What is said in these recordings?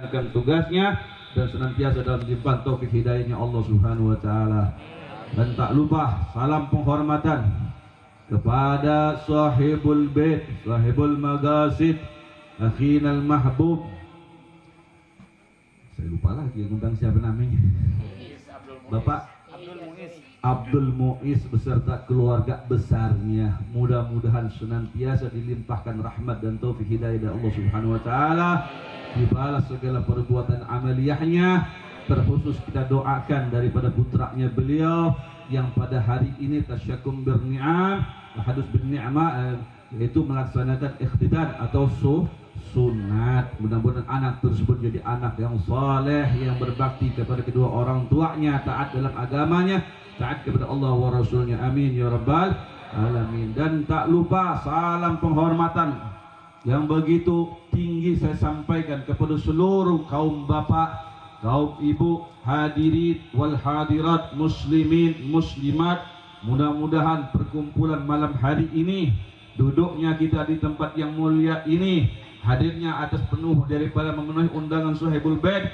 akan tugasnya dan senantiasa dalam limpahan taufik hidayahnya Allah Subhanahu wa taala. Dan tak lupa salam penghormatan kepada sahibul bait, sahibul magasid, akhina al-mahbub. Saya lupa lagi yang undang siapa namanya. Bapak Abdul Muiz beserta keluarga besarnya. Mudah-mudahan senantiasa dilimpahkan rahmat dan taufik hidayah dari Allah Subhanahu wa taala, dibalas segala perbuatan amaliyahnya. Terkhusus kita doakan daripada putranya beliau yang pada hari ini tasyakum birni'am hadus birni'ama, yaitu melaksanakan ikhtidan atau sunat. Mudah-mudahan anak tersebut jadi anak yang saleh, yang berbakti kepada kedua orang tuanya, taat dalam agamanya, taat kepada Allah wa Rasulnya. Amin ya rabbal alamin. Dan tak lupa salam penghormatan yang begitu tinggi saya sampaikan kepada seluruh kaum bapak, kaum ibu, hadirin wal hadirat, muslimin muslimat. Mudah-mudahan perkumpulan malam hari ini, duduknya kita di tempat yang mulia ini, hadirnya atas penuh daripada memenuhi undangan Sahibul Bait.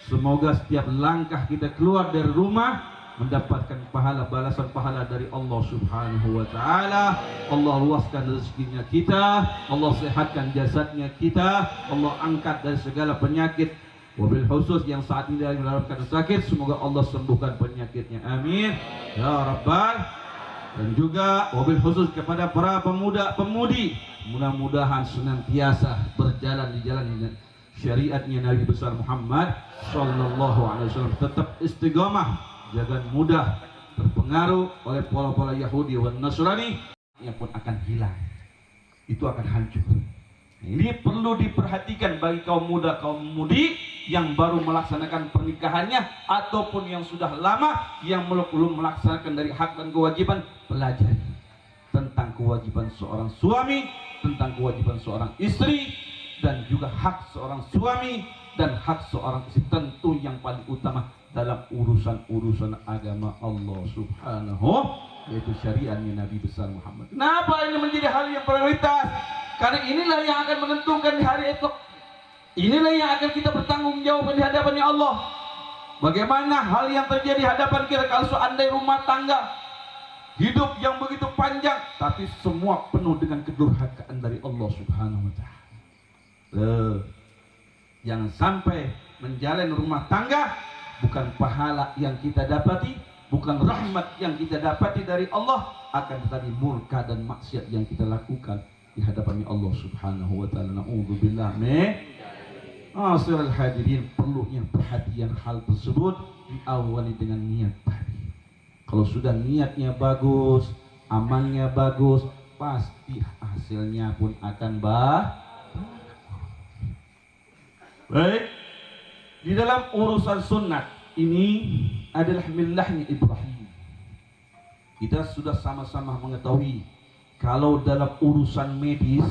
Semoga setiap langkah kita keluar dari rumah mendapatkan pahala, balasan pahala dari Allah Subhanahu wa taala. Allah luaskan rezekinya kita, Allah sehatkan jasadnya kita, Allah angkat dari segala penyakit, wabil khusus yang saat ini dalam keadaan sakit, semoga Allah sembuhkan penyakitnya. Amin ya rabbal. Dan juga wabil khusus kepada para pemuda-pemudi, mudah-mudahan senantiasa berjalan di jalan syariatnya Nabi besar Muhammad sallallahu alaihi wasallam, tetap istiqamah, jangan mudah terpengaruh oleh pola-pola Yahudi dan Nasrani yang pun akan hilang, itu akan hancur. Ini perlu diperhatikan bagi kaum muda, kaum mudi yang baru melaksanakan pernikahannya ataupun yang sudah lama yang belum melaksanakan dari hak dan kewajiban. Pelajari tentang kewajiban seorang suami, tentang kewajiban seorang istri, dan juga hak seorang suami dan hak seorang istri, tentu yang paling utama dalam urusan-urusan agama Allah Subhanahu, yaitu syariatnya Nabi besar Muhammad. Kenapa ini menjadi hal yang prioritas? Karena inilah yang akan menentukan di hari esok. Inilah yang akan kita bertanggung jawab di hadapannya Allah. Bagaimana hal yang terjadi di hadapan kita kalau seandainya rumah tangga hidup yang begitu panjang, tapi semua penuh dengan kedurhakaan dari Allah Subhanahu wa taala. Jangan sampai menjalin rumah tangga bukan pahala yang kita dapati, bukan rahmat yang kita dapati dari Allah, akan tetapi murka dan maksiat yang kita lakukan di hadapannya Allah Subhanahu wa taala. Na'udzubillah min asirul hadirin. Perlunya perhatian hal tersebut diawali dengan niat tadi. Kalau sudah niatnya bagus, amalnya bagus, pasti hasilnya pun akan baik. Di dalam urusan sunat ini adalah millahnya Ibrahim. Kita sudah sama-sama mengetahui kalau dalam urusan medis,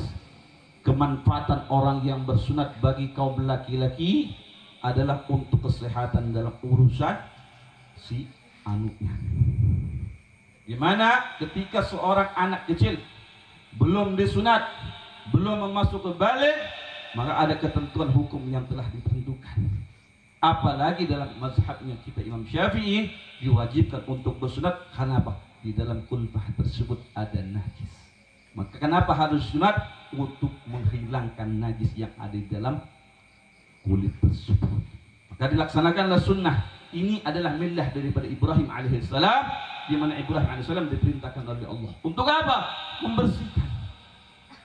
kemanfaatan orang yang bersunat bagi kaum laki-laki adalah untuk kesehatan dalam urusan si anaknya. Dimana ketika seorang anak kecil belum disunat, belum memasuki balik, maka ada ketentuan hukum yang telah ditentukan. Apalagi dalam mazhabnya kita Imam Syafi'i diwajibkan untuk bersunat. Karena apa? Di dalam kulfah tersebut ada najis. Maka kenapa harus sunat? Untuk menghilangkan najis yang ada di dalam kulit tersebut. Maka dilaksanakanlah sunnah. Ini adalah millah daripada Ibrahim alaihissalam, di mana Ibrahim alaihissalam diperintahkan oleh Allah untuk apa? Membersihkan.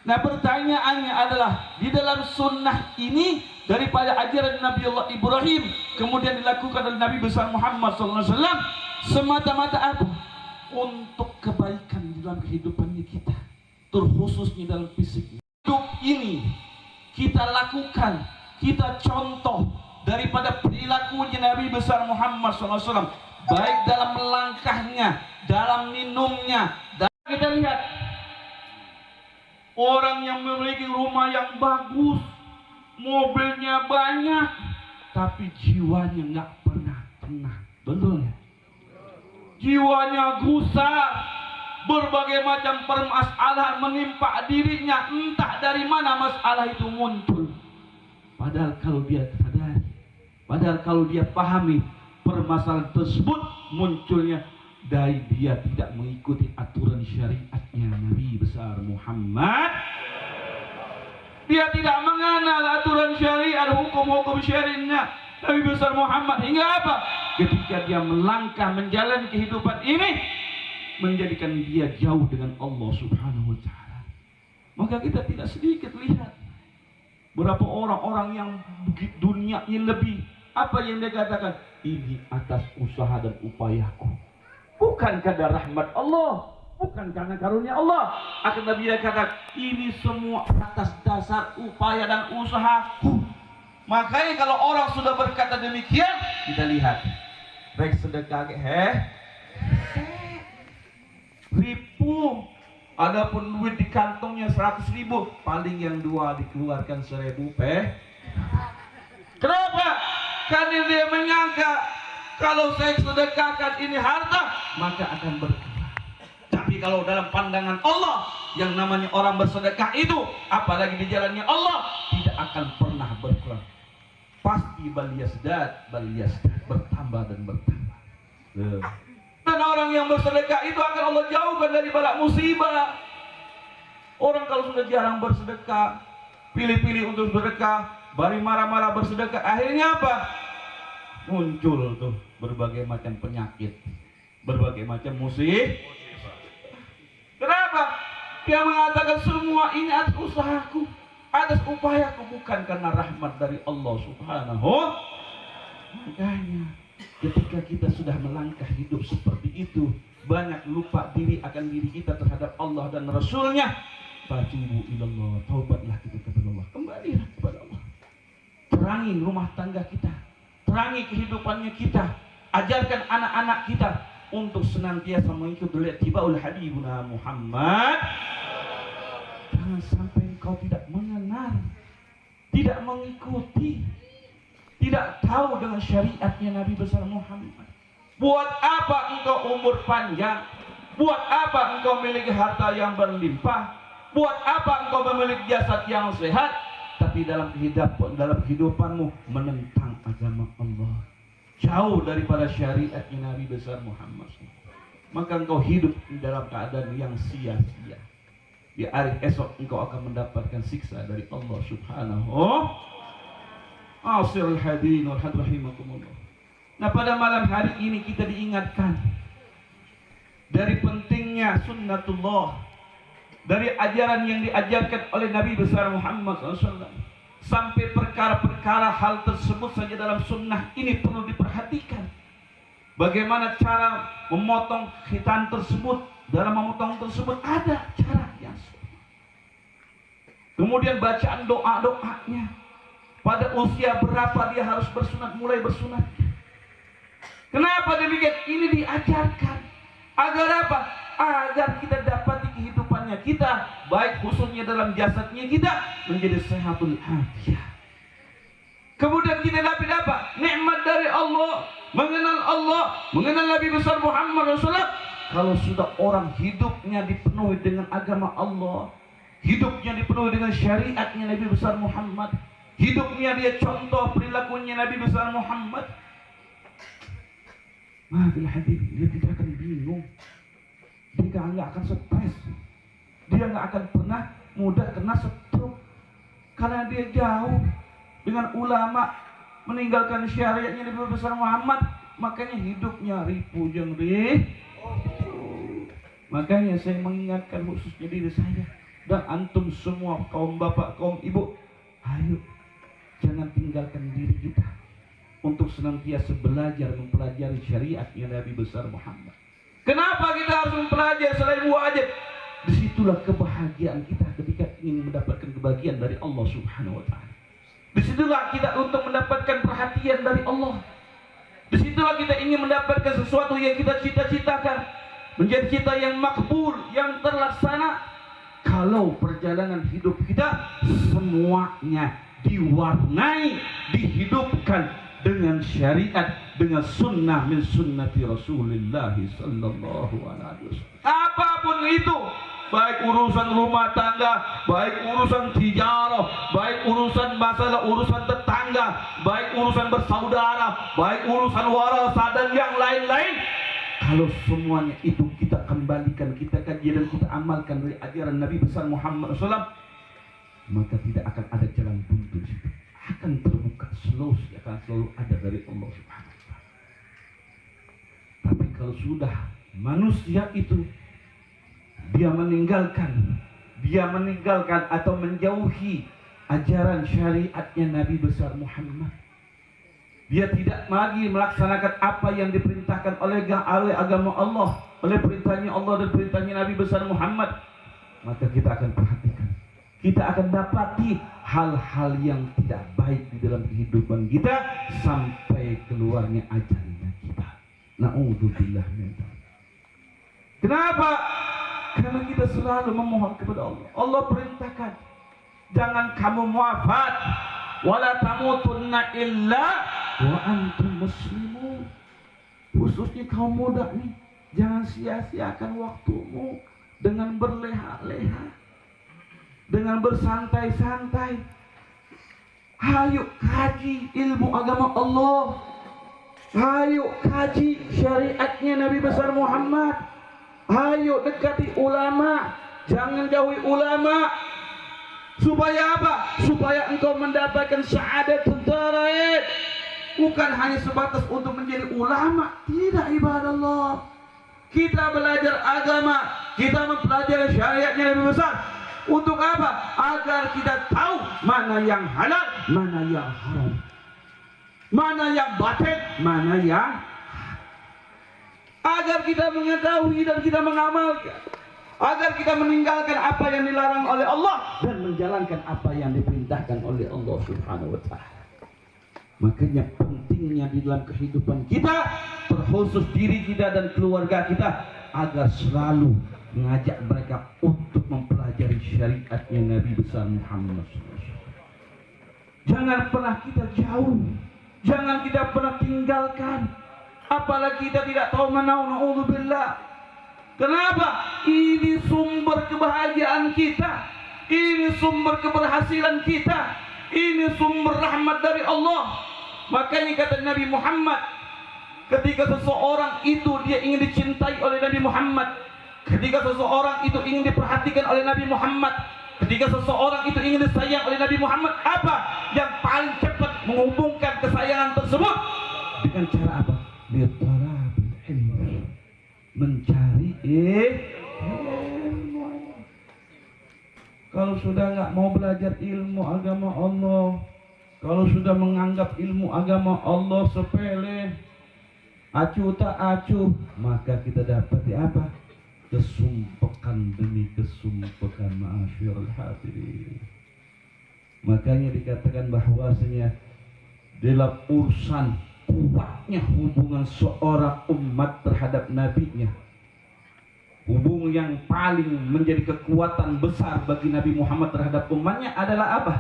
Nah, pertanyaannya adalah di dalam sunnah ini daripada ajaran Nabi Allah Ibrahim kemudian dilakukan oleh Nabi besar Muhammad SAW, semata-mata apa? Untuk kebaikan di dalam kehidupannya kita, terkhususnya dalam fisik. Hidup ini kita lakukan, kita contoh daripada perilakunya Nabi besar Muhammad SAW, baik dalam melangkahnya, dalam minumnya. Dan kita lihat orang yang memiliki rumah yang bagus, mobilnya banyak, tapi jiwanya nggak pernah tenang. Betul ya? Jiwanya gusar, berbagai macam permasalahan menimpa dirinya, entah dari mana masalah itu muncul. Padahal kalau dia sadar Padahal kalau dia pahami permasalahan tersebut munculnya dari dia tidak mengikuti aturan syariatnya Nabi besar Muhammad. Dia tidak mengenal aturan syariat, hukum-hukum syariatnya Nabi besar Muhammad. Hingga apa? Ketika dia melangkah menjalani kehidupan ini, menjadikan dia jauh dengan Allah Subhanahu wa Ta'ala. Maka kita tidak sedikit lihat berapa orang-orang yang dunianya lebih. Apa yang dia katakan? Ini atas usaha dan upayaku, bukan karena rahmat Allah, bukan karena karunia Allah. Akan Nabi dia katakan, ini semua atas dasar upaya dan usahaku. Makanya kalau orang sudah berkata demikian, kita lihat rek sedekah ribu, adapun duit di kantongnya 100.000, paling yang 2 dikeluarkan 1.000 Kenapa? Karena dia menyangka kalau saya sedekahkan ini harta, maka akan berkurang. Tapi kalau dalam pandangan Allah, yang namanya orang bersedekah itu, apalagi di jalannya Allah, tidak akan pernah berkurang. Pasti baliyasdad, bertambah dan bertambah. Dan orang yang bersedekah itu akan Allah jauhkan dari bala musibah. Orang kalau sudah jarang bersedekah, pilih-pilih untuk bersedekah, bari marah-marah bersedekah, akhirnya apa? Muncul tuh berbagai macam penyakit, berbagai macam musibah. Kenapa? Dia mengatakan semua ini atas usahaku, atas upayaku, bukan karena rahmat dari Allah Subhanahu. Makanya ketika kita sudah melangkah hidup seperti itu, banyak lupa diri akan diri kita terhadap Allah dan Rasulnya. Fatubu ilallah, taubatlah kita kepada Allah, kembalilah kepada Allah. Terangi rumah tangga kita, terangi kehidupannya kita, ajarkan anak-anak kita untuk senantiasa mengikuti ittibaul habibuna Muhammad. Jangan sampai engkau tidak mengenal, tidak mengikuti, tidak tahu dengan syariatnya Nabi besar Muhammad. Buat apa engkau umur panjang? Buat apa engkau memiliki harta yang berlimpah? Buat apa engkau memiliki jasad yang sehat, tapi dalam kehidupanmu menentang agama Allah, jauh daripada syariatnya Nabi besar Muhammad? Maka engkau hidup dalam keadaan yang sia-sia. Di hari esok engkau akan mendapatkan siksa dari Allah Subhanahu. Asirul hadirin wal rahimakumullah. Nah, pada malam hari ini kita diingatkan dari pentingnya sunnatullah, dari ajaran yang diajarkan oleh Nabi besar Muhammad SAW. Sampai perkara-perkara hal tersebut saja dalam sunnah ini perlu diperhatikan. Bagaimana cara memotong khitan tersebut? Dalam memotong tersebut ada cara yang sunnah. Kemudian bacaan doa-doanya. Pada usia berapa dia harus bersunat, mulai bersunat. Kenapa demikian? Ini diajarkan agar apa? Agar kita dapat di kehidupannya kita, baik khususnya dalam jasadnya kita, menjadi sehatul afiah. Kemudian kita dapat apa? Nikmat dari Allah, mengenal Nabi besar Muhammad SAW. Kalau sudah orang hidupnya dipenuhi dengan agama Allah, hidupnya dipenuhi dengan syariatnya Nabi besar Muhammad, hidupnya dia contoh perilakunya Nabi besar Muhammad, Maafil Habib, dia tidak akan bingung, dia nggak akan stres, dia nggak akan pernah mudah kena stroke, karena dia jauh dengan ulama, meninggalkan syariatnya Nabi besar Muhammad. Makanya hidupnya ripu jengri. Makanya saya mengingatkan khususnya diri saya dan antum semua, kaum bapak, kaum ibu, ayo jangan tinggalkan diri kita untuk senantiasa belajar mempelajari syariatnya Nabi besar Muhammad. Kenapa kita harus mempelajari selain wajib? Disitulah kebahagiaan kita ketika ingin mendapatkan kebahagiaan dari Allah Subhanahu wa Ta'ala. Disitulah kita untuk mendapatkan perhatian dari Allah. Disitulah kita ingin mendapatkan sesuatu yang kita cita-citakan, menjadi cita yang makbul, yang terlaksana. Kalau perjalanan hidup kita semuanya diwarnai, dihidupkan dengan syariat, dengan sunnah min sunnati Rasulullah sallallahu alaihi wasallam. Apapun itu, baik urusan rumah tangga, baik urusan tijarah, baik urusan masalah urusan tetangga, baik urusan bersaudara, baik urusan warasa dan yang lain-lain. Kalau semuanya itu kita kembalikan, kita kaji dan kita amalkan dari ajaran Nabi besar Muhammad SAW, maka tidak akan ada jalan buntu di situ. Akan terbuka, solusi akan selalu ada dari Allah Subhanahu wa Ta'ala. Tapi kalau sudah manusia itu dia meninggalkan atau menjauhi ajaran syariatnya Nabi besar Muhammad, dia tidak lagi melaksanakan apa yang diperintahkan oleh agama Allah, oleh perintahnya Allah dan perintahnya Nabi besar Muhammad, maka kita akan perhatikan, kita akan dapati hal-hal yang tidak baik di dalam kehidupan kita sampai keluarnya ajalnya kita. Na'udzubillah min dzalik. Kenapa? Karena kita selalu memohon kepada Allah. Allah perintahkan, jangan kamu wafat, wala tamutunna illa wa antum muslimun. Khususnya kaum muda nih, jangan sia-siakan waktumu dengan berleha-leha, dengan bersantai-santai. Hayo kaji ilmu agama Allah, hayo kaji syariatnya Nabi besar Muhammad, hayo dekati ulama, jangan jauhi ulama. Supaya apa? Supaya engkau mendapatkan syahadatun darain. Bukan hanya sebatas untuk menjadi ulama, tidak, ibadah Allah. Kita belajar agama, kita mempelajari syariatnya Nabi besar. Untuk apa? Agar kita tahu mana yang halal, mana yang haram, mana yang batil, mana yang, agar kita mengetahui dan kita mengamalkan, agar kita meninggalkan apa yang dilarang oleh Allah dan menjalankan apa yang diperintahkan oleh Allah Subhanahu wa Ta'ala. Makanya pentingnya di dalam kehidupan kita, terkhusus diri kita dan keluarga kita, agar selalu mengajak mereka untuk mempelajari syariatnya Nabi besar Muhammad SAW. Jangan pernah kita jauh, jangan kita pernah tinggalkan, apalagi kita tidak tahu menahu. Na'udzubillah. Kenapa? Ini sumber kebahagiaan kita, ini sumber keberhasilan kita, ini sumber rahmat dari Allah. Makanya kata Nabi Muhammad, ketika seseorang itu dia ingin dicintai oleh Nabi Muhammad, ketika seseorang itu ingin diperhatikan oleh Nabi Muhammad, ketika seseorang itu ingin disayang oleh Nabi Muhammad, apa yang paling cepat menghubungkan kesayangan tersebut? Dengan cara apa? Bitalabil ilmi, mencari ilmu. Kalau sudah nggak mau belajar ilmu agama Allah, kalau sudah menganggap ilmu agama Allah sepele, acuh tak acuh, maka kita dapat apa? Kesumpekan demi kesumpekan, ma'asyiral hadirin. Makanya dikatakan bahwasanya dalam urusan kuatnya hubungan seorang umat terhadap nabinya, hubungan yang paling menjadi kekuatan besar bagi Nabi Muhammad terhadap umatnya adalah apa?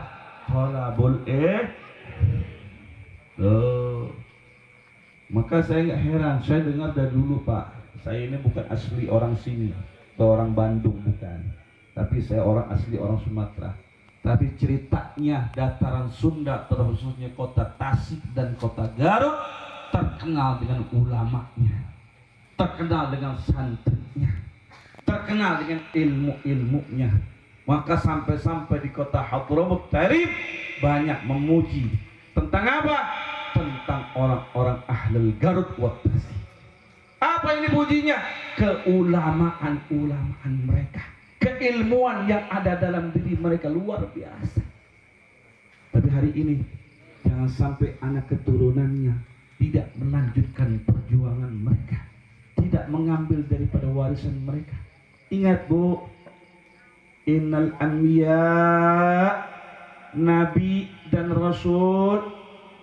Talabul Maka saya nggak heran, saya dengar dari dulu Pak, saya ini bukan asli orang sini atau orang Bandung, bukan, tapi saya orang asli orang Sumatera. Tapi ceritanya dataran Sunda, terkhususnya kota Tasik dan kota Garut, terkenal dengan ulamanya, terkenal dengan santrinya, terkenal dengan ilmu-ilmunya. Maka sampai-sampai di kota Hadramut Tarif banyak memuji tentang apa? Tentang orang-orang ahlul Garut wa Tasik. Apa yang dipujinya? Keulamaan mereka, keilmuan yang ada dalam diri mereka luar biasa. Tapi hari ini jangan sampai anak keturunannya tidak melanjutkan perjuangan mereka, tidak mengambil daripada warisan mereka. Ingat Bu, innal anbiya, nabi dan rasul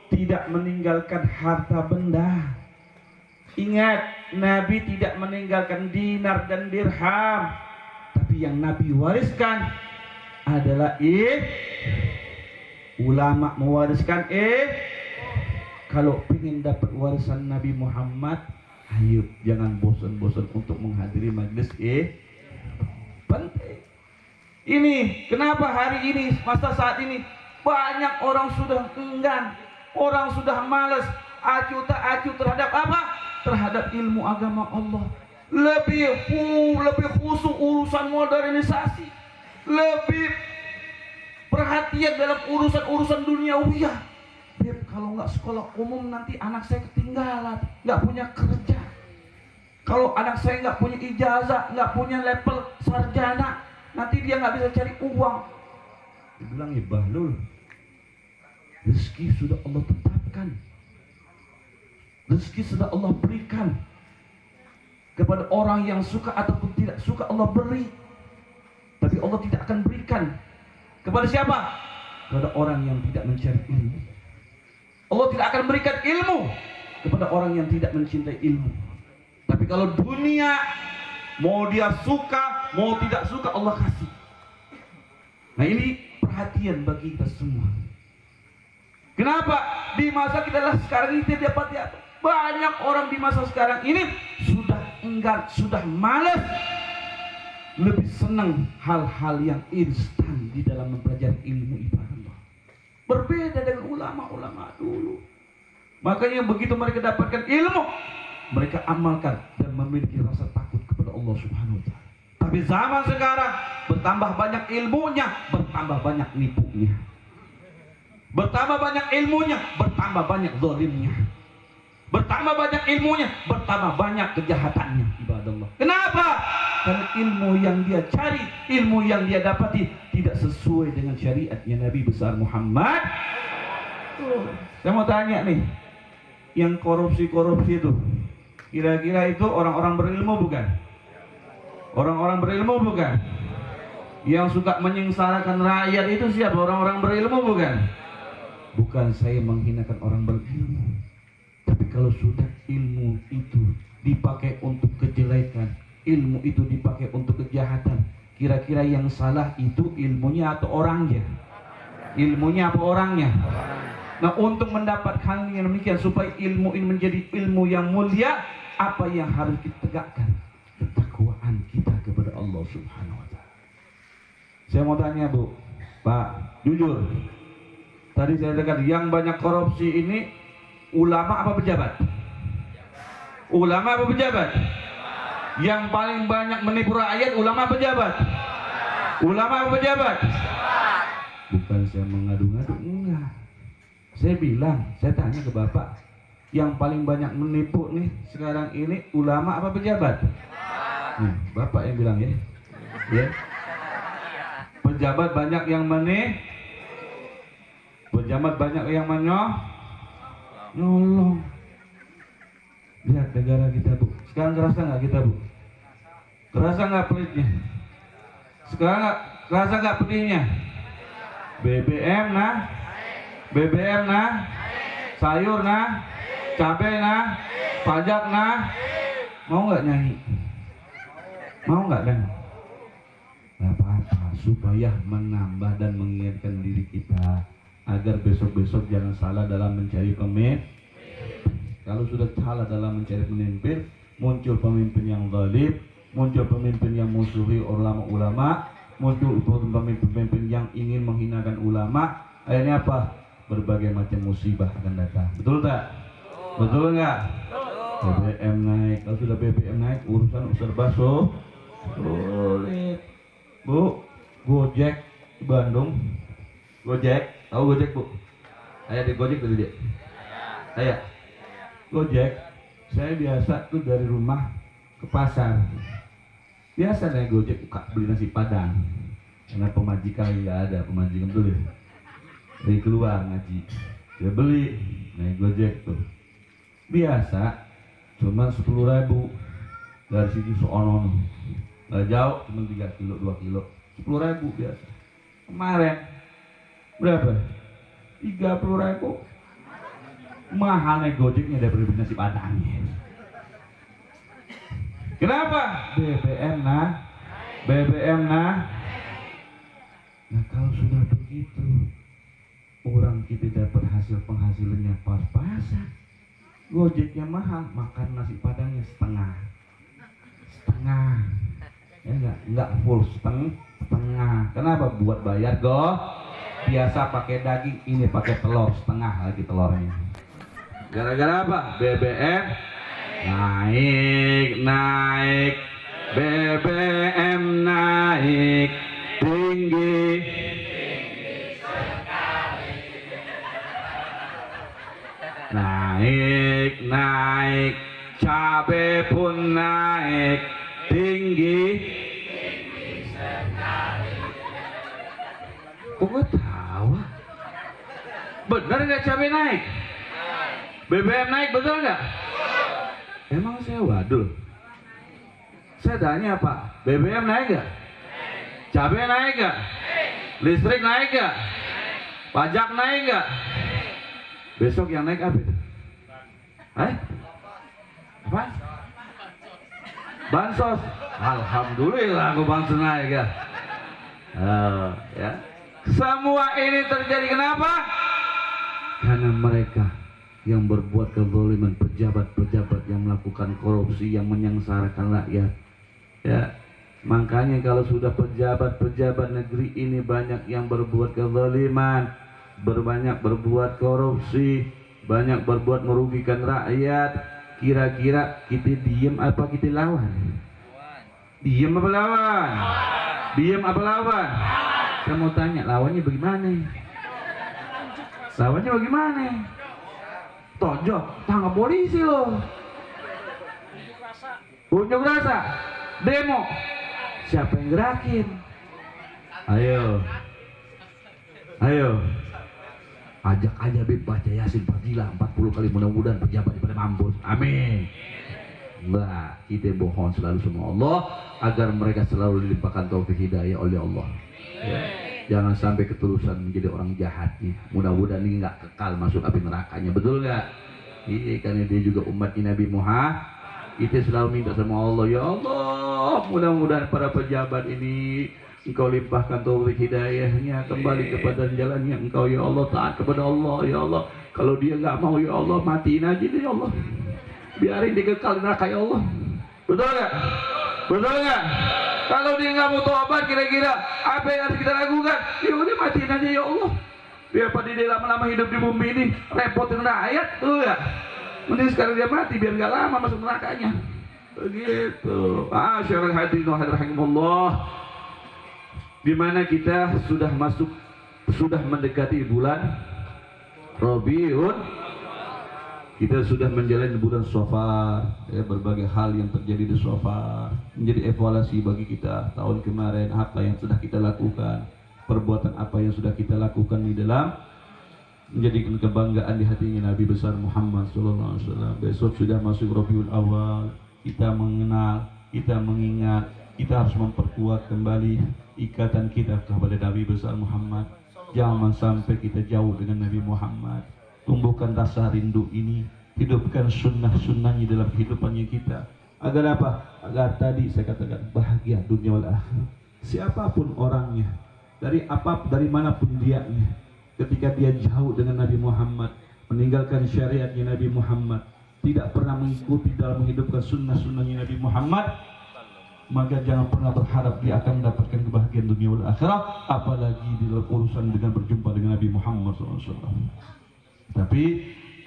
tidak meninggalkan harta benda. Ingat, Nabi tidak meninggalkan dinar dan dirham, tapi yang Nabi wariskan adalah ulama mewariskan kalau ingin dapat warisan Nabi Muhammad, ayo jangan bosan-bosan untuk menghadiri majlis Penting. Ini kenapa hari ini, masa saat ini banyak orang sudah enggan, orang sudah malas, acuh tak acuh terhadap apa? Terhadap ilmu agama Allah. Lebih khusus urusan modernisasi, lebih perhatian dalam urusan duniawiyah. Beb, kalau nggak sekolah umum nanti anak saya ketinggalan, nggak punya kerja. Kalau anak saya nggak punya ijazah, nggak punya level sarjana, nanti dia nggak bisa cari uang. Dia bilang, ya Bahlul, rezeki sudah Allah tetapkan, rezeki sudah Allah berikan kepada orang yang suka ataupun tidak suka Allah beri. Tapi Allah tidak akan berikan kepada siapa? Kepada orang yang tidak mencari ilmu. Allah tidak akan berikan ilmu kepada orang yang tidak mencintai ilmu. Tapi kalau dunia, mau dia suka, mau tidak suka, Allah kasih. Nah, ini perhatian bagi kita semua. Kenapa? Di masa kita sekarang ini tidak dapat apa? Banyak orang di masa sekarang ini sudah enggan, sudah malas, lebih senang hal-hal yang instan di dalam mempelajari ilmu ibadah Allah. Berbeda dengan ulama-ulama dulu. Makanya begitu mereka dapatkan ilmu, mereka amalkan dan memiliki rasa takut kepada Allah Subhanahu wa Ta'ala. Tapi zaman sekarang bertambah banyak ilmunya, bertambah banyak nipunya. Bertambah banyak ilmunya, bertambah banyak zalimnya. Bertambah banyak ilmunya, bertambah banyak kejahatannya. Ibadah Allah. Kenapa? Karena ilmu yang dia cari, ilmu yang dia dapati tidak sesuai dengan syariatnya Nabi besar Muhammad. Saya mau tanya nih, yang korupsi itu, kira-kira itu orang-orang berilmu bukan? Orang-orang berilmu bukan? Yang suka menyengsarakan rakyat itu siapa? Orang-orang berilmu bukan? Bukan saya menghinakan orang berilmu. Tapi kalau sudah ilmu itu dipakai untuk kejelekan, ilmu itu dipakai untuk kejahatan, kira-kira yang salah itu ilmunya atau orangnya? Ilmunya apa orangnya? Nah, untuk mendapatkan yang demikian supaya ilmu ini menjadi ilmu yang mulia, apa yang harus kita tegakkan? Ketakwaan kita kepada Allah Subhanahu wa Ta'ala. Saya mau tanya, Bu, Pak, jujur. Tadi saya dengar yang banyak korupsi ini ulama apa pejabat? Ulama apa pejabat? Yang paling banyak menipu rakyat ulama pejabat? Ulama apa pejabat? Bukan saya mengadu-ngadu, enggak. Saya bilang, saya tanya ke Bapak, yang paling banyak menipu nih sekarang ini ulama apa pejabat? Bapak yang bilang ya. Ya. Pejabat banyak yang pejabat banyak yang nolong. Lihat negara kita, Bu. Sekarang kerasa nggak kita, Bu? Kerasa nggak pelitnya? Sekarang kerasa nggak pedihnya? BBM nah, sayur nah, cabai nah, pajak nah. Mau nggak nyanyi? Mau nggak dan? Nggak apa-apa, supaya menambah dan mengingatkan diri kita agar besok-besok jangan salah dalam mencari pemimpin. Kalau sudah salah dalam mencari pemimpin, muncul pemimpin yang zalim, muncul pemimpin yang musuhi ulama-ulama, muncul pemimpin yang ingin menghinakan ulama. Akhirnya apa? Berbagai macam musibah akan datang. Betul tak? Betul nggak? BBM naik. Kalau sudah BBM naik, urusan serba sulit. Bu, Gojek di Bandung. Gojek, tahu Gojek, Bu? Ayah di Gojek dulu dia. Ayah. Gojek, saya biasa tuh dari rumah ke pasar. Biasa naik Gojek beli nasi Padang. Karena pemajikan nggak ada, pemajikan tuh deh. Dari keluar ngaji, dia beli naik Gojek tuh. Biasa, cuma 10.000 dari situ sono. Nggak jauh, cuma 3 kilo, 2 kilo. 10.000 biasa. Kemarin berapa? 30.000. Mahal naik Gojeknya daripada beli nasi Padangnya. Kenapa? BBM nah. Nah, kalau sudah begitu, orang kita dapat hasil penghasilannya pas-pasan. Gojeknya mahal, makan nasi Padangnya setengah. Ya enggak full setengah. Kenapa? Buat bayar biasa pakai daging, ini pakai telur setengah lagi telurnya. Gara-gara apa? BBM naik, BBM naik tinggi. Naik, cabe pun naik tinggi. Kok gue tahu? Bener nggak cabe naik? BBM naik betul nggak? Emang saya wadul. Saya tanya Pak, BBM naik nggak? Cabe naik nggak? Listrik naik nggak? Pajak naik nggak? Besok yang naik apa itu? Apa? Bansos. Alhamdulillah aku bansos naik ya. Ya. Semua ini terjadi kenapa? Karena mereka yang berbuat kezaliman, pejabat-pejabat yang melakukan korupsi, yang menyengsarakan rakyat. Ya. Makanya kalau sudah pejabat-pejabat negeri ini banyak yang berbuat kezaliman, banyak berbuat korupsi, banyak berbuat merugikan rakyat, kira-kira kita diem apa kita lawan? Diem apa lawan? Diem apa lawan? Saya mau tanya, lawannya bagaimana? Lawannya bagaimana? Tonjok, tangkap polisi loh. Unjuk rasa, demo. Siapa yang gerakin? Ayo, ajak aja Bib baca Yasin Fadilah 40 kali, mudah-mudahan pejabat pada mampus. Amin. Nah, kita mohon selalu sama Allah agar mereka selalu dilimpahkan taufik hidayah oleh Allah. Ya. Jangan sampai ketulusan menjadi orang jahatnya. Mudah-mudahan ini nggak kekal masuk api nerakanya, betul nggak? Iya, karena dia juga umatnya Nabi Muhammad. Kita selalu minta sama Allah, ya Allah, mudah-mudahan para pejabat ini Engkau limpahkan taufik hidayahnya kembali kepada jalannya Engkau, ya Allah, taat kepada Allah, ya Allah. Kalau dia nggak mau, ya Allah, matiin aja deh, ya Allah. Biarin dia kekal neraka, ya Allah. Betul nggak? Betul nggak? Kalau dia nggak mau tobat, kira-kira apa yang harus kita lakukan? Ya udah, matiin aja, ya Allah. Biar pada dia lama-lama hidup di bumi ini repotin rakyat, betul nggak? Mending sekarang dia mati biar nggak lama masuk nerakanya. Begitu. Masyaallah hadirin wa rahimakumullah. Di mana kita sudah mendekati bulan Rabiul, kita sudah menjalani bulan Shafar, ya, berbagai hal yang terjadi di Shafar menjadi evaluasi bagi kita tahun kemarin, apa yang sudah kita lakukan, perbuatan apa yang sudah kita lakukan di dalam menjadikan kebanggaan di hatinya Nabi besar Muhammad SAW. Besok sudah masuk Rabiul Awal, kita mengenal, kita mengingat, kita harus memperkuat kembali ikatan kita kepada Nabi besar Muhammad. Jangan sampai kita jauh dengan Nabi Muhammad. Tumbuhkan rasa rindu ini, hidupkan sunnah-sunnahnya dalam kehidupannya kita. Agar apa? Agar tadi saya katakan bahagia dunia wal akhirat. Siapapun orangnya, dari manapun dianya, ketika dia jauh dengan Nabi Muhammad, meninggalkan syariatnya Nabi Muhammad, tidak pernah mengikuti dalam menghidupkan sunnah-sunnahnya Nabi Muhammad, maka jangan pernah berharap dia akan mendapatkan kebahagiaan dunia wal akhirat, apalagi di dalam urusan dengan berjumpa dengan Nabi Muhammad SAW. Tapi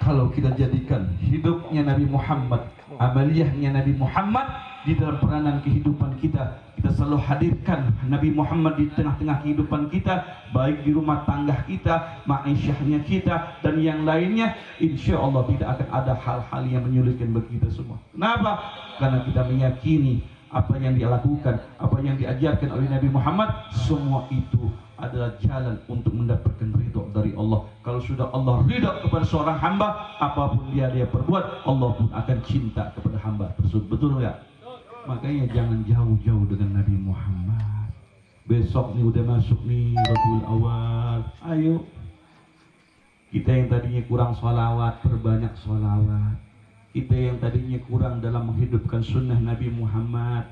kalau kita jadikan hidupnya Nabi Muhammad, amaliyahnya Nabi Muhammad di dalam peranan kehidupan kita, kita selalu hadirkan Nabi Muhammad di tengah-tengah kehidupan kita, baik di rumah tangga kita, ma'isyahnya kita, dan yang lainnya, insya Allah tidak akan ada hal-hal yang menyulitkan bagi kita semua. Kenapa? Karena kita meyakini apa yang dia lakukan, apa yang diajarkan oleh Nabi Muhammad, semua itu adalah jalan untuk mendapatkan ridho dari Allah. Kalau sudah Allah ridho kepada seorang hamba, apapun dia perbuat, Allah pun akan cinta kepada hamba tersebut. Betul nggak? Makanya jangan jauh-jauh dengan Nabi Muhammad. Besok nih udah masuk nih Rabiul Awal. Ayo, kita yang tadinya kurang sholawat, perbanyak sholawat. Kita yang tadinya kurang dalam menghidupkan sunnah Nabi Muhammad,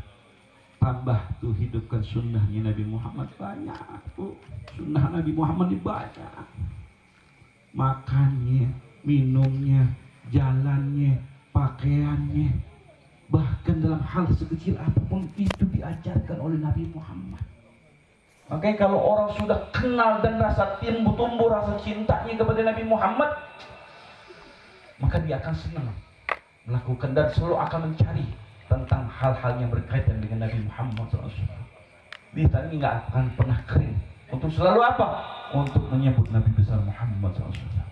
tambah tuh hidupkan sunnahnya Nabi Muhammad. Banyak tuh sunnah Nabi Muhammad ini banyak. Makannya, minumnya, jalannya, pakaiannya, Bahkan dalam hal sekecil apapun itu diajarkan oleh Nabi Muhammad. Makanya kalau orang sudah kenal dan rasa tumbuh rasa cintanya kepada Nabi Muhammad, maka dia akan senang melakukan dan selalu akan mencari tentang hal-hal yang berkaitan dengan Nabi Muhammad SAW. Dia tadi nggak akan pernah kering untuk selalu apa? Untuk menyebut Nabi besar Muhammad SAW.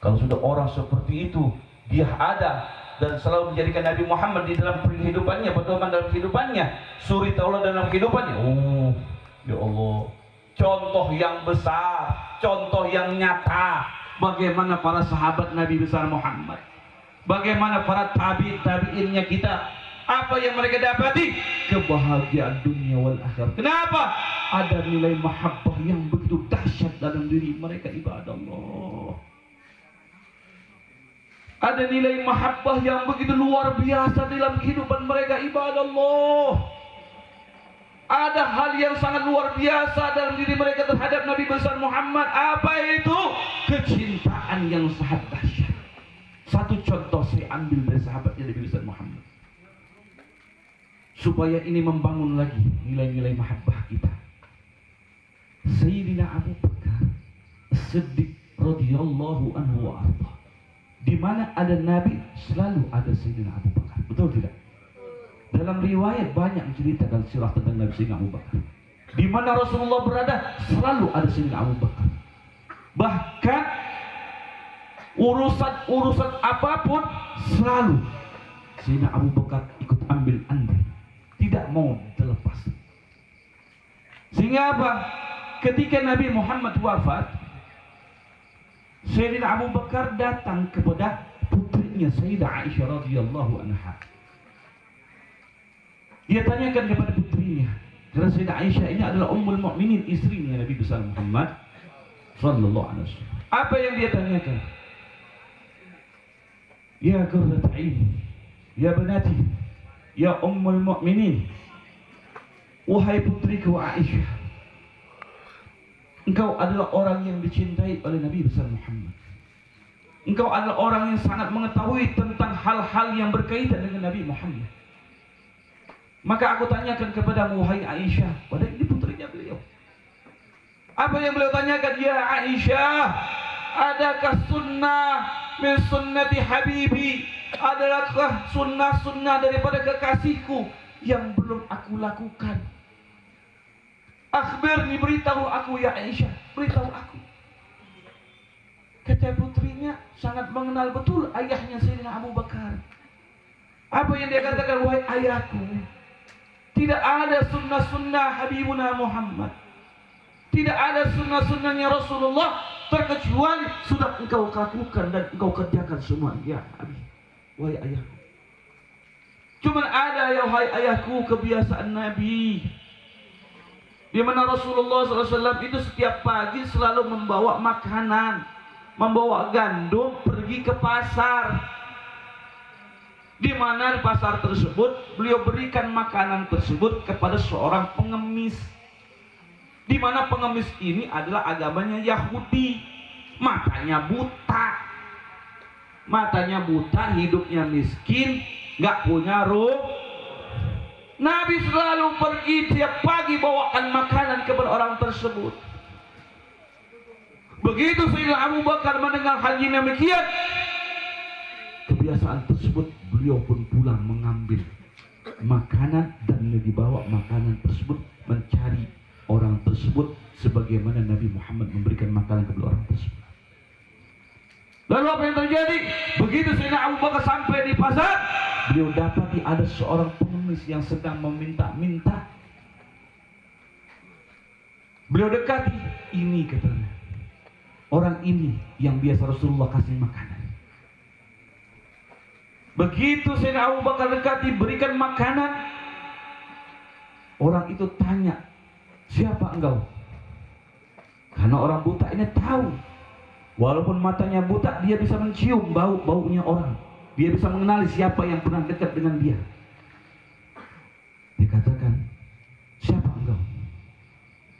Kalau sudah orang seperti itu, dia ada dan selalu menjadikan Nabi Muhammad di dalam kehidupannya, pedoman dalam kehidupannya, suri taulah dalam kehidupannya. Oh, ya Allah, contoh yang besar, contoh yang nyata. Bagaimana para sahabat Nabi besar Muhammad, bagaimana para tabi'innya kita, apa yang mereka dapati? Kebahagiaan dunia wal akhirat. Kenapa? Ada nilai mahabbah yang begitu dahsyat dalam diri mereka, ibadah Allah. Ada nilai mahabbah yang begitu luar biasa dalam kehidupan mereka, ibadah Allah. Ada hal yang sangat luar biasa dalam diri mereka terhadap Nabi besar Muhammad. Apa itu? Kecintaan yang sangat dahsyat. Satu contoh saya ambil dari sahabatnya Nabi besar Muhammad, supaya ini membangun lagi nilai-nilai mahabbah kita. Sayyidina Abu Bakar As-Siddiq radhiyallahu anhu wa arda. Di mana ada Nabi, selalu ada Sayyidina Abu Bakar. Betul tidak? Dalam riwayat banyak menceritakan sirah tentang Nabi Sayyidina Abu Bakar. Di mana Rasulullah berada, selalu ada Sayyidina Abu Bakar. Bahkan urusan apapun, selalu Sayyidina Abu Bakar ikut ambil andil, tidak mau terlepas. Sehingga apa? Ketika Nabi Muhammad wafat, Sayyidina Abu Bakar datang kepada putrinya Sayyidah Aisyah radhiyallahu anha. Dia tanyakan kepada putrinya, karena Sayyidah Aisyah ini adalah ummul mukminin, istrinya Nabi besar Muhammad sallallahu alaihi wasallam. Apa yang dia tanyakan? Ya qurrat aini, ya banati, ya ummul mukminin, wahai putriku Aisyah, engkau adalah orang yang dicintai oleh Nabi besar Muhammad. Engkau adalah orang yang sangat mengetahui tentang hal-hal yang berkaitan dengan Nabi Muhammad. Maka aku tanyakan kepadamu, wahai Aisyah, pada ini putrinya beliau. Apa yang beliau tanyakan? Ya Aisyah, adakah sunnah min sunnati habibi? Adakah sunnah-sunnah daripada kekasihku yang belum aku lakukan? Akhbirni, beritahu aku ya Aisyah, beritahu aku. Kata putrinya sangat mengenal betul ayahnya Sayyidina Abu Bakar. Apa yang dia katakan? Wahai ayahku, tidak ada sunnah-sunnah Habibuna Muhammad, tidak ada sunnah-sunnahnya Rasulullah terkecuali sudah engkau lakukan dan engkau kerjakan semua. Ya Habib, wahai ayahku, cuma ada ya wahai ayahku kebiasaan Nabi, di mana Rasulullah SAW itu setiap pagi selalu membawa makanan, membawa gandum pergi ke pasar. Di mana pasar tersebut beliau berikan makanan tersebut kepada seorang pengemis. Di mana pengemis ini adalah agamanya Yahudi, matanya buta, hidupnya miskin, nggak punya ruh. Nabi selalu pergi tiap pagi bawakan makanan kepada orang tersebut. Begitu Sayyidina Abu Bakar mendengar hal yang demikian, kebiasaan tersebut beliau pun pulang mengambil makanan dan dibawa makanan tersebut, mencari orang tersebut sebagaimana Nabi Muhammad memberikan makanan kepada orang tersebut. Lalu apa yang terjadi? Begitu Sayyidina Abu Bakar sampai di pasar, beliau dapati ada seorang pengemis yang sedang meminta-minta. Beliau dekati, ini katanya, orang ini yang biasa Rasulullah kasih makanan. Begitu Sayyidina Abu Bakar dekati, berikan makanan, orang itu tanya, siapa engkau? Karena orang buta ini tahu, walaupun matanya buta, dia bisa mencium baunya orang. Dia bisa mengenali siapa yang pernah dekat dengan dia. Dikatakan, siapa engkau?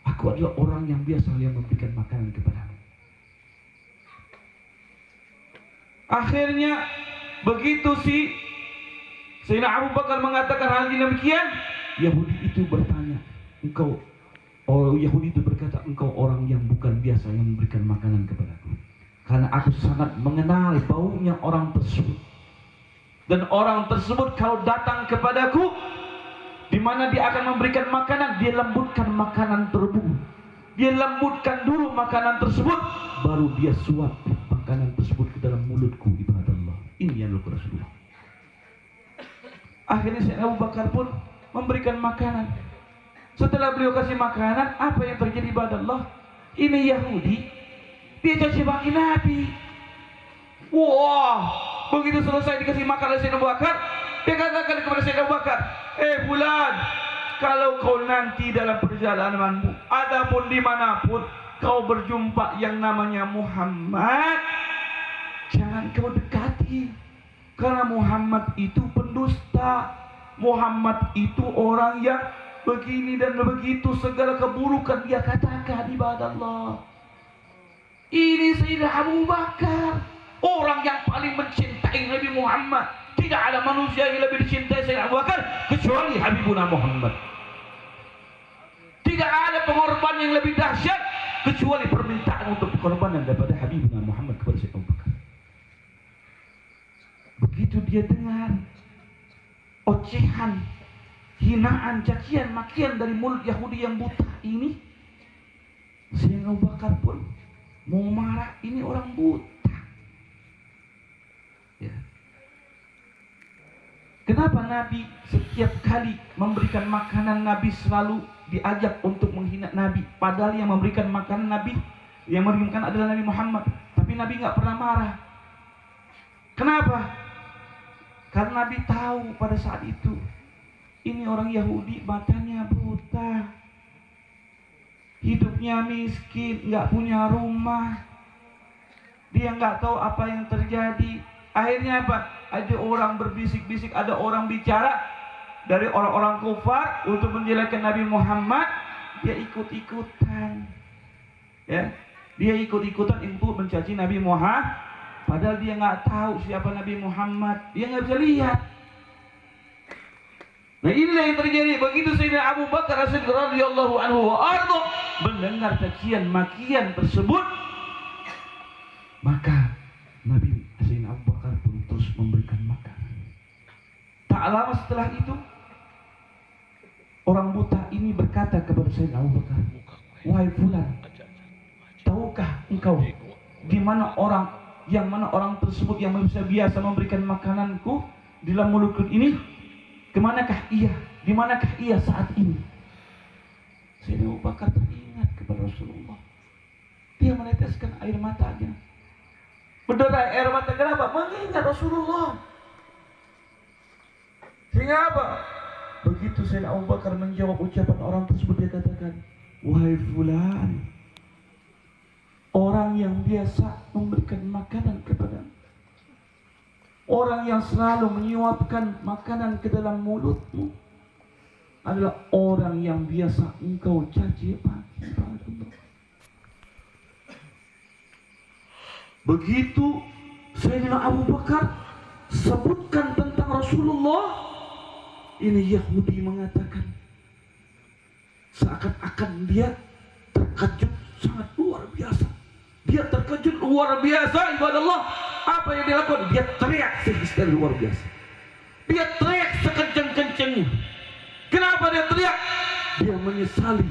Aku adalah orang yang biasa yang memberikan makanan kepadamu. Akhirnya begitu si Sayyidina Abu Bakar mengatakan hal demikian, Yahudi itu bertanya, Yahudi itu berkata, engkau orang yang bukan biasa yang memberikan makanan kepadaku, karena aku sangat mengenal baunya orang tersebut. Dan orang tersebut kalau datang kepadaku, di mana dia akan memberikan makanan, dia lembutkan makanan tersebut. Dia lembutkan dulu makanan tersebut, baru dia suap makanan tersebut ke dalam mulutku, ibadah Allah. Ini yang dilakukan Rasulullah. Akhirnya Sayyidina Abu Bakar pun memberikan makanan. Setelah beliau kasih makanan, apa yang terjadi ibadah Allah? Ini Yahudi, dia caci maki Nabi. Wah, begitu selesai dikasih makan oleh Sayyidina Abu Bakar, dia katakan kepada Sayyidina Abu Bakar, fulan, kalau kau nanti dalam perjalananmu ataupun dimanapun kau berjumpa yang namanya Muhammad, jangan kau dekati, karena Muhammad itu pendusta. Muhammad itu orang yang begini dan begitu, segala keburukan dia katakan, ibadah Allah. Ini Sayyidina Abu Bakar, orang yang paling mencintai Nabi Muhammad. Tidak ada manusia yang lebih dicintai Sayyidina Abu Bakar kecuali Habibuna Muhammad. Tidak ada pengorbanan yang lebih dahsyat kecuali permintaan untuk pengorbanan daripada Habibuna Muhammad kepada Sayyidina Abu Bakar. Begitu dia dengar ocehan, hinaan, cacian, makian dari mulut Yahudi yang buta ini, Sayyidina Abu Bakar pun mau marah. Ini orang buta, ya. Kenapa Nabi setiap kali memberikan makanan, Nabi selalu diajak untuk menghina Nabi, padahal yang memberikan makanan Nabi, yang memberikan adalah Nabi Muhammad, tapi Nabi nggak pernah marah. Kenapa? Karena Nabi tahu pada saat itu ini orang Yahudi matanya buta, hidupnya miskin, nggak punya rumah, dia nggak tahu apa yang terjadi. Akhirnya apa? Ada orang berbisik-bisik, ada orang bicara dari orang-orang kufar untuk menjelekkan Nabi Muhammad, dia ikut-ikutan, ya, dia ikut-ikutan untuk mencaci Nabi Muhammad, padahal dia nggak tahu siapa Nabi Muhammad, dia nggak bisa lihat. Nah, inilah yang terjadi. Begitu Sayyidina Abu Bakar radhiyallahu anhu wa arda mendengar cacian makian tersebut, maka Nabi Sayyidina Abu Bakar pun terus memberikan makan. Tak lama setelah itu, orang buta ini berkata kepada Sayyidina Abu Bakar, wahai fulan, tahukah engkau di mana orang tersebut yang biasa memberikan makananku di dalam mulutku ini? Kemanakah ia? Di manakah ia saat ini? Sayyidina Abu Bakar teringat kepada Rasulullah. Dia meneteskan air matanya. Berderai air mata, kenapa? Mengingat Rasulullah. Sehingga apa? Begitu Sayyidina Abu Bakar menjawab ucapan orang tersebut, dia katakan, wahai fulan, orang yang biasa memberikan makanan kepada, orang yang selalu menyuapkan makanan ke dalam mulutmu adalah orang yang biasa engkau caci maki. Begitu Sayyidina Abu Bakar sebutkan tentang Rasulullah, ini Yahudi mengatakan, seakan-akan dia terkejut sangat luar biasa. Dia terkejut luar biasa, ibadah Allah. Apa yang dia lakukan? Dia teriak sekali luar biasa. Dia teriak sekencang-kencangnya. Kenapa dia teriak? Dia menyesali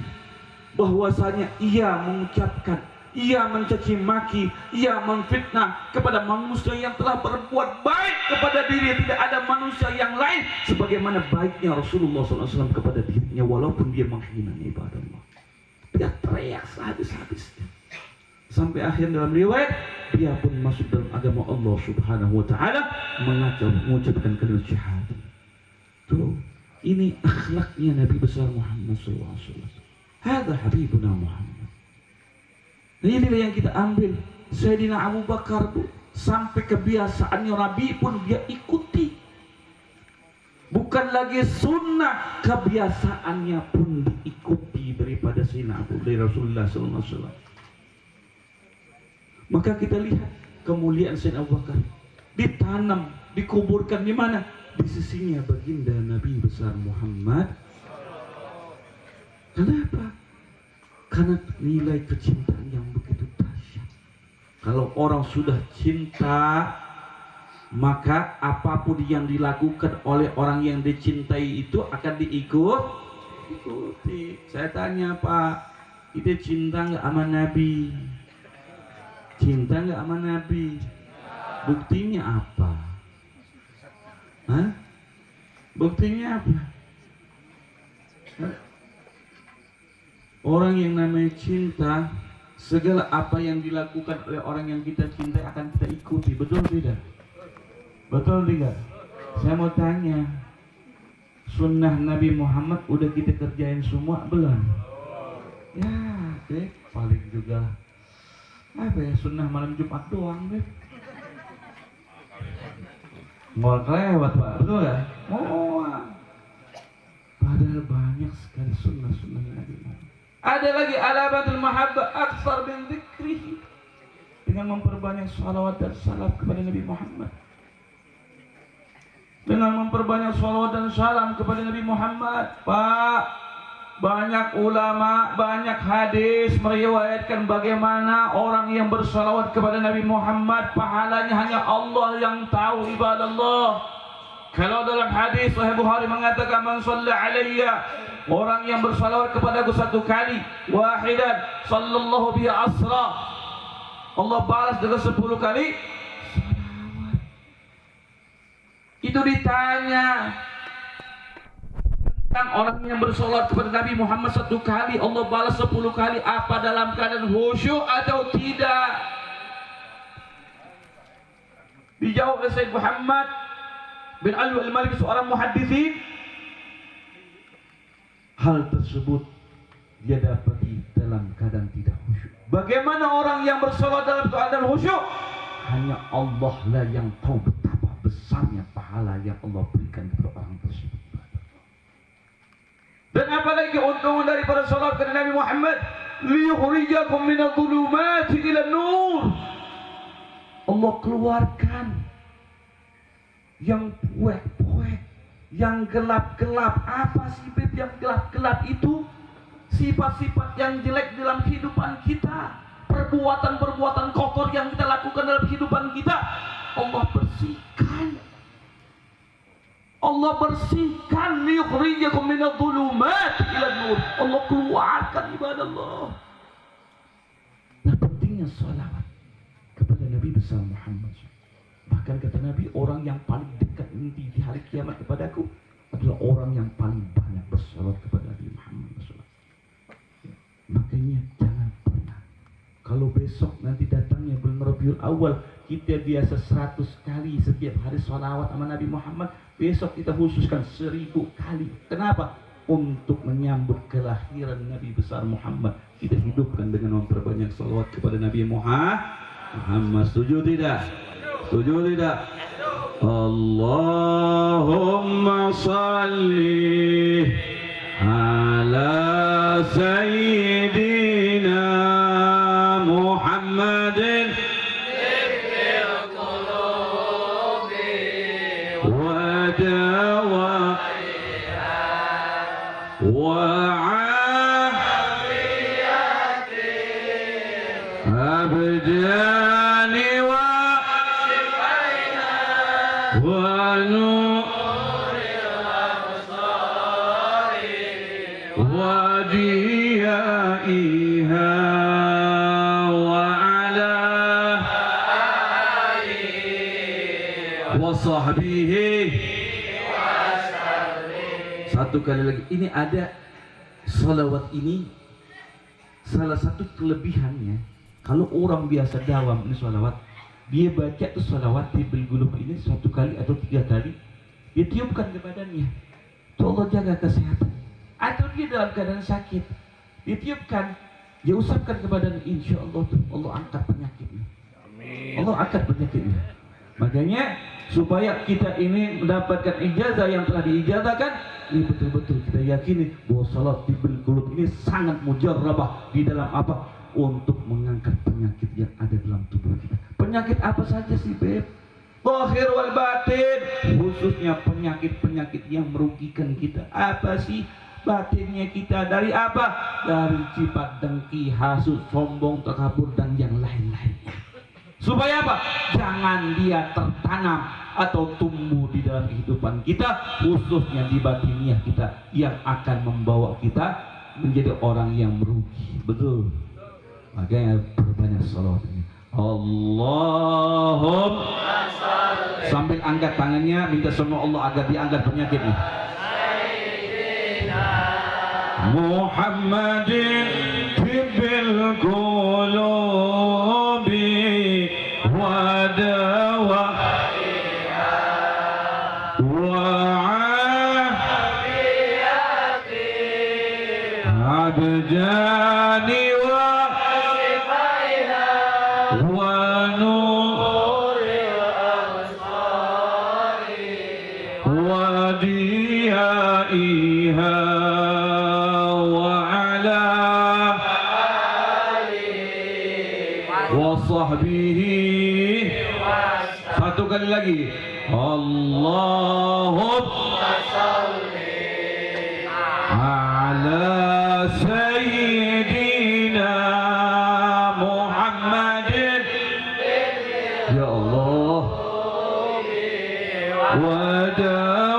bahwasanya ia mengucapkan, ia mencaci maki, ia memfitnah kepada manusia yang telah berbuat baik kepada diri. Tidak ada manusia yang lain sebagaimana baiknya Rasulullah SAW kepada dirinya, walaupun dia menghina ibadah Allah. Dia teriak sehabis-habisnya. Sampai akhir dalam riwayat, dia pun masuk dalam agama Allah Subhanahu wa ta'ala, mengucapkan kalimat syahadat. Tuh, ini akhlaknya Nabi besar Muhammad SAW. Hada Habibuna Muhammad. Nah, inilah yang kita ambil. Sayyidina Abu Bakar tuh sampai kebiasaannya Nabi pun dia ikuti. Bukan lagi sunnah, kebiasaannya pun diikuti daripada Sayyidina Abu dari Rasulullah SAW. Maka kita lihat kemuliaan Sayyidina Abu Bakar ditanam, dikuburkan di mana? Di di sisinya baginda Nabi besar Muhammad. Kenapa? Karena nilai kecintaan yang begitu dahsyat. Kalau orang sudah cinta, maka apapun yang dilakukan oleh orang yang dicintai itu akan diikuti. Saya tanya, Pak, kita cinta nggak sama Nabi? Cinta nggak sama Nabi? Buktinya apa? Hah? Buktinya apa? Hah? Orang yang namanya cinta, segala apa yang dilakukan oleh orang yang kita cintai akan kita ikuti. Betul tidak? Betul tidak? Saya mau tanya, sunnah Nabi Muhammad udah kita kerjain semua belum? Ya, Beb, paling juga apa ya, sunnah malam Jumat doang, Beb. Mau kelewat, Pak, betul gak? Padahal banyak sekali sunnah-sunnah Nabi Muhammad. Ada lagi alamatul mahabbah aksar bin dzikrihi, dengan memperbanyak salawat dan salam kepada Nabi Muhammad. Dengan memperbanyak salawat dan salam kepada Nabi Muhammad. Pak, banyak ulama, banyak hadis meriwayatkan bagaimana orang yang bersalawat kepada Nabi Muhammad pahalanya hanya Allah yang tahu, ibadallah. Kalau dalam hadis Sahih Bukhari mengatakan, man shalla alayya, orang yang bersalawat kepadaku satu kali, wahidan sallallahu bihi asra, Allah balas dengan 10 kali salawat. Itu ditanya tentang orang yang bersalawat kepada Nabi Muhammad satu kali, Allah balas 10 kali, apa dalam keadaan khusyuk atau tidak? Dijawab oleh Sayyid Muhammad bin Alwi al-Maliki, seorang muhaddisin, hal tersebut dia dapati dalam keadaan tidak khusyuk. Bagaimana orang yang bersolat dalam keadaan khusyuk? Hanya Allah lah yang tahu betapa besarnya pahala yang Allah berikan kepada orang tersebut. Dan apalagi keuntungan daripada salat kepada Nabi Muhammad, liyukhrijakum minadh-dhulumati ila nur. Allah keluarkan yang puek-puek, yang gelap-gelap. Apa sih, Beb, yang gelap-gelap itu? Sifat-sifat yang jelek dalam kehidupan kita, perbuatan-perbuatan kotor yang kita lakukan dalam kehidupan kita, Allah bersihkan. Allah bersihkan, liyukhrijakum minadh-dhulumati ila nur. Allah keluarkan, ibadallah. Nah, pentingnya salawat kepada Nabi besar Muhammad. Bahkan kata Nabi, orang yang paling dekat nanti di hari kiamat kepadaku adalah orang yang paling banyak bersalawat kepada Nabi Muhammad SAW. Makanya jangan pernah, kalau besok nanti datangnya bulan Rabiul Awal, kita biasa 100 kali setiap hari salawat sama Nabi Muhammad, besok kita khususkan 1000 kali. Kenapa? Untuk menyambut kelahiran Nabi besar Muhammad. Kita hidupkan dengan memperbanyak salawat kepada Nabi Muhammad. Setuju tidak? Setuju tidak? Allahumma salli ala sayyidina Muhammadin wa dawaiha wa afiyati abdani wa ونور الأبصار وديائها وعلى آله وصحبه. Satu kali lagi, ini ada salawat ini, salah satu kelebihannya, kalau orang biasa dawam ini salawat, dia baca tuh salawat tibil gulub ini 1 kali atau 3 kali, dia tiupkan ke badannya, tuh Allah jaga kesehatan. Atau dia dalam keadaan sakit, dia tiupkan, dia usapkan ke badan, insya Allah tuh Allah angkat penyakitnya. Amin. Allah angkat penyakitnya. Makanya supaya kita ini mendapatkan ijazah yang telah diijazahkan, ini betul-betul kita yakini bahwa salat tibil gulub ini sangat mujarrabah di dalam apa? Untuk mengangkat penyakit yang ada dalam tubuh kita. Penyakit apa saja sih, Beb? Zahir wal batin, khusus khususnya penyakit-penyakit yang merugikan kita. Apa sih batinnya kita? Dari apa? Dari sifat dengki, hasud, sombong, takabur, dan yang lain-lainnya. Supaya apa? Jangan dia tertanam atau tumbuh di dalam kehidupan kita, khususnya di batiniah kita, yang akan membawa kita menjadi orang yang merugi. Betul. Makanya berbanyak salawat. Allahumma sambil angkat tangannya, minta sama Allah agar diangkat penyakitnya. Muhammadin tibbil qulubi wa dawa'iha wa afiyati abjani wa shifaiha wa nuril absari wa diyaiha sahbihi. Satu kali lagi. Allahumma shalli ala sayyidina Muhammadin. Ya Allah. Wa dawaiha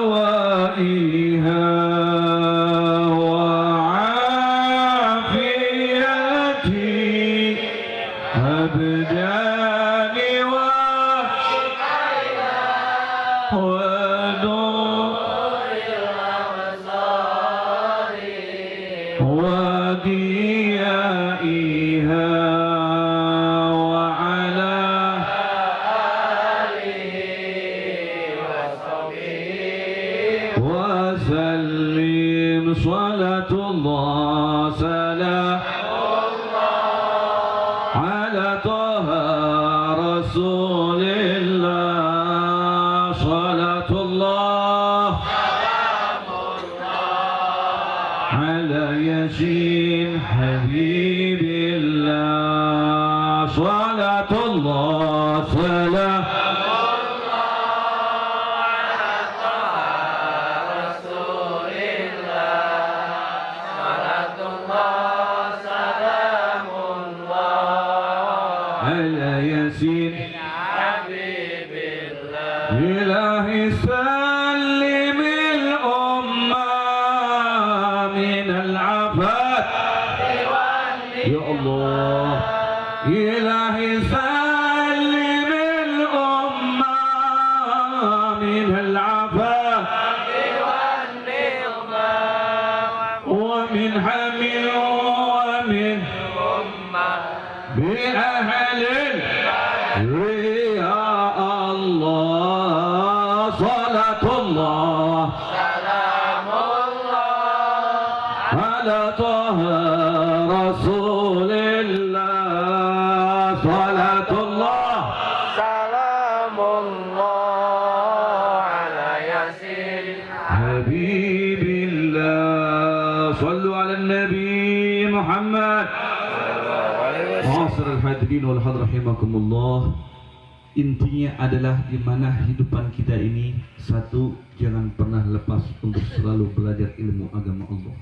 Intinya adalah di mana hidupan kita ini, satu, jangan pernah lepas untuk selalu belajar ilmu agama Allah.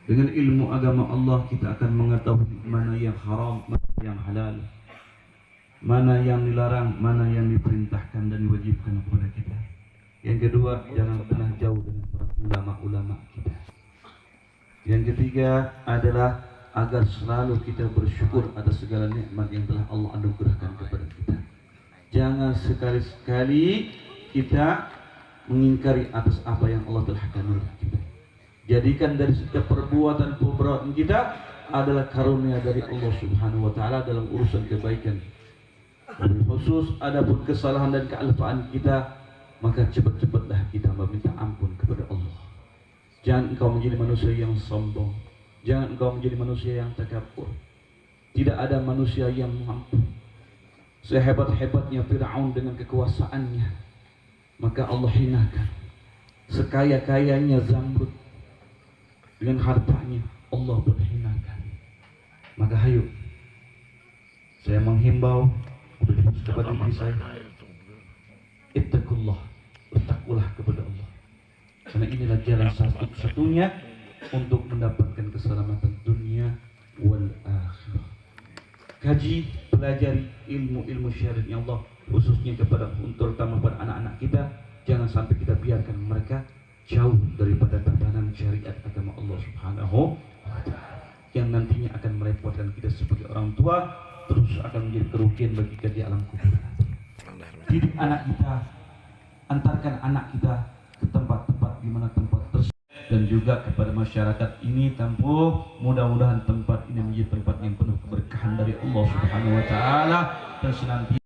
Dengan ilmu agama Allah kita akan mengetahui mana yang haram, mana yang halal, mana yang dilarang, mana yang diperintahkan dan diwajibkan kepada kita. Yang kedua, jangan pernah jauh dengan para ulama-ulama kita. Yang ketiga adalah agar selalu kita bersyukur atas segala nikmat yang telah Allah anugerahkan kepada kita. Jangan sekali-sekali kita mengingkari atas apa yang Allah telah anugerahkan kita. Jadikan dari setiap perbuatan kita adalah karunia dari Allah Subhanahu wa taala dalam urusan kebaikan. Khusus adapun kesalahan dan kealpaan kita, maka cepat-cepatlah kita meminta ampun kepada Allah. Jangan engkau menjadi manusia yang sombong. Jangan engkau menjadi manusia yang takabur. Tidak ada manusia yang mampu. Sehebat-hebatnya Fir'aun dengan kekuasaannya, maka Allah hinakan. Sekaya-kayanya Zamrud, dengan hartanya Allah berhinakan. Maka hayo, saya menghimbau kepada diri saya, ittaqullah, bertakwa karena inilah jalan satu-satunya untuk mendapatkan keselamatan dunia wal akhirah. Kaji, pelajari ilmu-ilmu syariat ya Allah, khususnya kepada terutama pada anak-anak kita. Jangan sampai kita biarkan mereka jauh daripada tatanan syariat agama Allah Subhanahu wa ta'ala, yang nantinya akan merepotkan kita sebagai orang tua, terus akan menjadi kerugian bagi kita di alam kubur. Didik anak kita, antarkan anak kita ke tempat-tempat di mana tempat tersebut, dan juga kepada masyarakat ini Tampuh, mudah-mudahan tempat ini menjadi tempat yang penuh keberkahan dari Allah Subhanahu wa ta'ala dan senantiasa